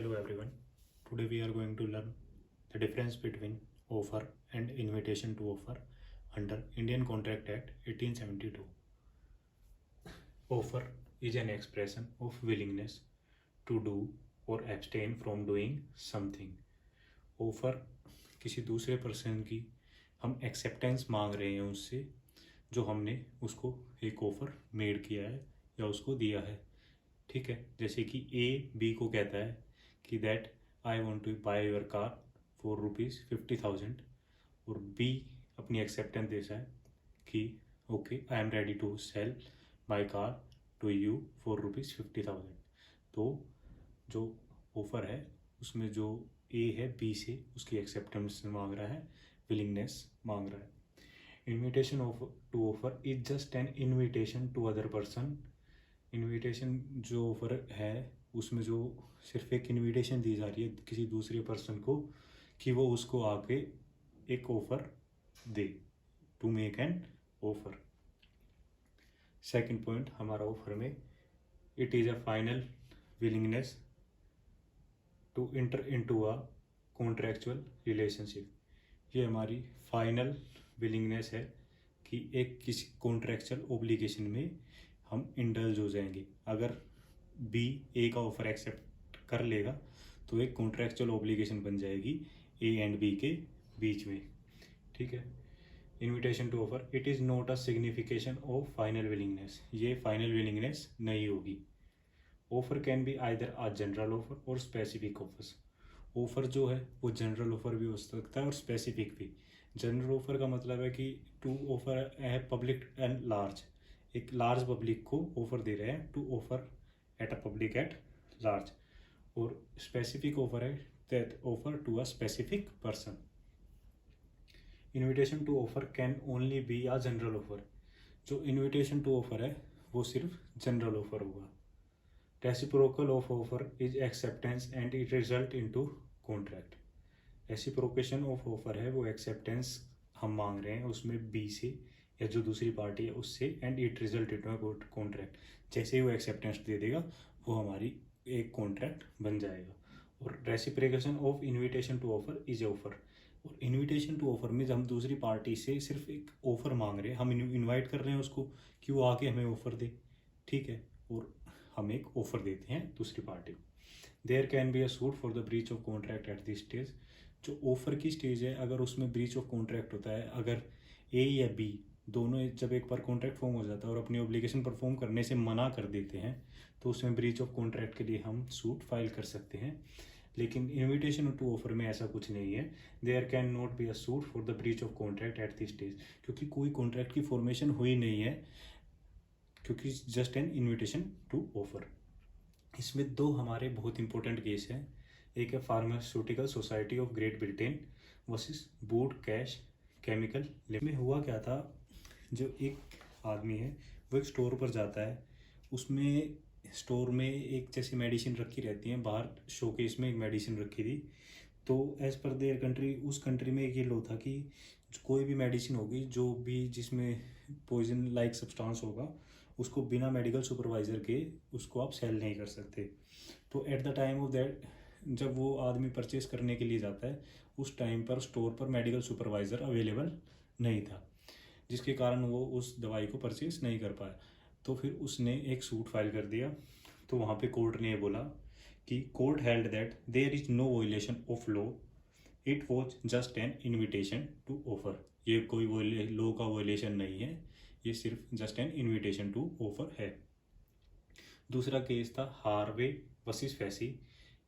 Hello everyone. Today we are going to learn the difference between offer and invitation to offer under Indian Contract Act 1872. Offer is an expression of willingness to do or abstain from doing something. Offer किसी दूसरे person की हम acceptance मांग रहे हैं उससे, जो हमने उसको एक ऑफर मेड किया है या उसको दिया है. ठीक है, जैसे कि ए बी को कहता है कि that I want to buy your car for ₹50,000 और बी अपनी एक्सेप्टेंस देता है कि okay I am ready to sell my car to you for ₹50,000. तो जो ऑफर है उसमें जो ए है बी से उसकी एक्सेप्टेंस मांग रहा है, विलिंगनेस मांग रहा है. Invitation to offer is just an invitation to other person. Invitation जो ऑफर है उसमें जो सिर्फ एक इनविटेशन दी जा रही है किसी दूसरे पर्सन को कि वो उसको आके एक ऑफर दे, to make an offer. Second point हमारा ऑफर में, it is a final willingness to enter into a contractual relationship. ये हमारी फाइनल विलिंगनेस है कि एक किसी कॉन्ट्रैक्चुअल ओब्लिगेशन में हम इंडल्ज हो जाएंगे. अगर बी ए का ऑफर एक्सेप्ट कर लेगा तो एक कॉन्ट्रैक्चुअल ओब्लिगेशन बन जाएगी ए एंड बी के बीच में. ठीक है. Invitation to offer, it is not a signification of final willingness. ये फाइनल विलिंगनेस नहीं होगी. Offer can be either a general offer और स्पेसिफिक ऑफर्स. ऑफर जो है वो जनरल ऑफर भी हो सकता है और स्पेसिफिक भी. जनरल ऑफर का मतलब है कि टू ऑफर है पब्लिक एंड लार्ज. एक लार्ज पब्लिक को ऑफर दे रहे हैं to offer at a public at large. और स्पेसिफिक ऑफर है that offer to a specific person. Invitation to offer can only be a general offer. जो invitation to offer है वो सिर्फ जनरल ऑफर होगा. Reciprocal of offer is acceptance and it result into contract. Reciprocation of offer है वो acceptance हम मांग रहे हैं उसमें बी से या जो दूसरी पार्टी है उससे, and it result in contract. जैसे ही वो एक्सेप्टेंस दे देगा वो हमारी एक कॉन्ट्रैक्ट बन जाएगा. और reciprocation of invitation to offer is offer. और इन्विटेशन टू ऑफर में हम दूसरी पार्टी से सिर्फ एक ऑफर मांग रहे हैं, हम इन्वाइट कर रहे हैं उसको कि वो आके हमें ऑफर दे. ठीक है. और हम एक ऑफर देते हैं दूसरी पार्टी को. There can be a suit for the breach of contract at this stage. जो ऑफर की स्टेज है अगर उसमें ब्रीच ऑफ कॉन्ट्रैक्ट होता है, अगर ए या बी दोनों जब एक बार कॉन्ट्रैक्ट फॉर्म हो जाता है और अपनी ऑब्लिगेशन परफॉर्म करने से मना कर देते हैं तो उसमें ब्रीच ऑफ कॉन्ट्रैक्ट के लिए हम सूट फाइल कर सकते हैं. लेकिन इन्विटेशन टू ऑफर में ऐसा कुछ नहीं है. There can not be a suit for the breach of contract at this stage, क्योंकि कोई कॉन्ट्रैक्ट की फॉर्मेशन हुई नहीं है, क्योंकि just an invitation to offer. इसमें दो हमारे बहुत इंपॉर्टेंट केस हैं. एक है pharmaceutical society of great Britain versus boot cash chemical limited. में हुआ क्या था, जो एक आदमी है वो एक स्टोर पर जाता है, उसमें स्टोर में एक जैसी मेडिसिन रखी रहती हैं, बाहर शोकेस में एक मेडिसिन रखी थी. तो एज़ पर देयर कंट्री, उस कंट्री में एक ये लॉ था कि कोई भी मेडिसिन होगी जो भी जिसमें पॉइजन लाइक सब्सटेंस होगा उसको बिना मेडिकल सुपरवाइज़र के उसको आप सेल नहीं कर सकते. तो at the time of that, जब वो आदमी परचेस करने के लिए जाता है उस टाइम पर स्टोर पर मेडिकल सुपरवाइज़र अवेलेबल नहीं था, जिसके कारण वो उस दवाई को परचेस नहीं कर पाया. तो फिर उसने एक सूट फाइल कर दिया. तो वहाँ पे कोर्ट ने बोला कि court held that there is no violation of law, it was just an invitation to offer. ये कोई लॉ का वायलेशन नहीं है, ये सिर्फ just an invitation to offer है. दूसरा केस था हार्वे वर्सेस फैसी.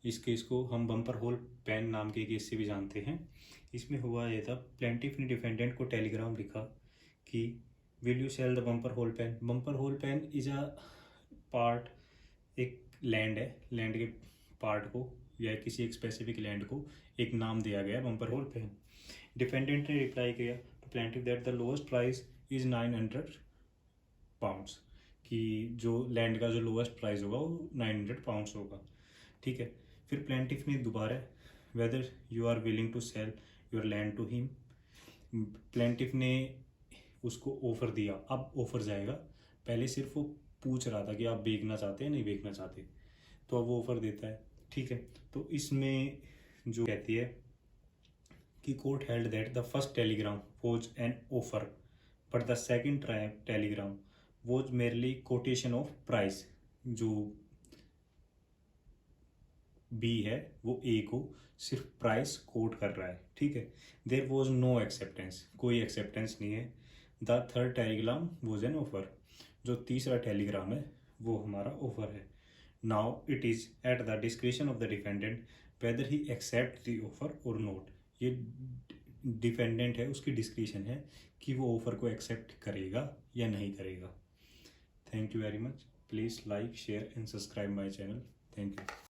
इस केस को हम बम्पर होल पेन नाम के केस से भी जानते हैं. इसमें हुआ ये था, प्लेंटिफ ने डिफेंडेंट को टेलीग्राम लिखा कि will you sell the bumper hall pen. Bumper hall pen is a part, एक लैंड है, लैंड के पार्ट को या किसी एक स्पेसिफिक लैंड को एक नाम दिया गया बम्पर होल पेन. डिफेंडेंट ने रिप्लाई किया to plaintiff that the lowest price is 900 pounds, कि जो लैंड का जो लोएस्ट प्राइस होगा वो 900 पाउंड्स होगा. ठीक है. फिर प्लेंटिफ ने दोबारा whether you are willing to sell your land to him. Plaintiff ने उसको ऑफर दिया. अब ऑफर जाएगा, पहले सिर्फ वो पूछ रहा था कि आप बेचना चाहते हैं नहीं बेचना चाहते. तो अब वो ऑफर देता है. ठीक है, तो इसमें जो कहती है कि court held that the first Telegram was an offer but the second Telegram was merely quotation of price. जो बी है वो ए को सिर्फ प्राइस कोट कर रहा है, ठीक है। देयर वॉज नो एक्सेप्टेंस, कोई एक्सेप्टेंस नहीं है। The third telegram was an offer, जो तीसरा टेलीग्राम है वो हमारा ऑफर है। Now it is at the discretion of the defendant whether he accept the offer और नॉट। ये डिफेंडेंट है, उसकी डिस्क्रिशन है कि वो ऑफर को एक्सेप्ट करेगा या नहीं करेगा। Thank you very much. Please like share and subscribe my channel. Thank you.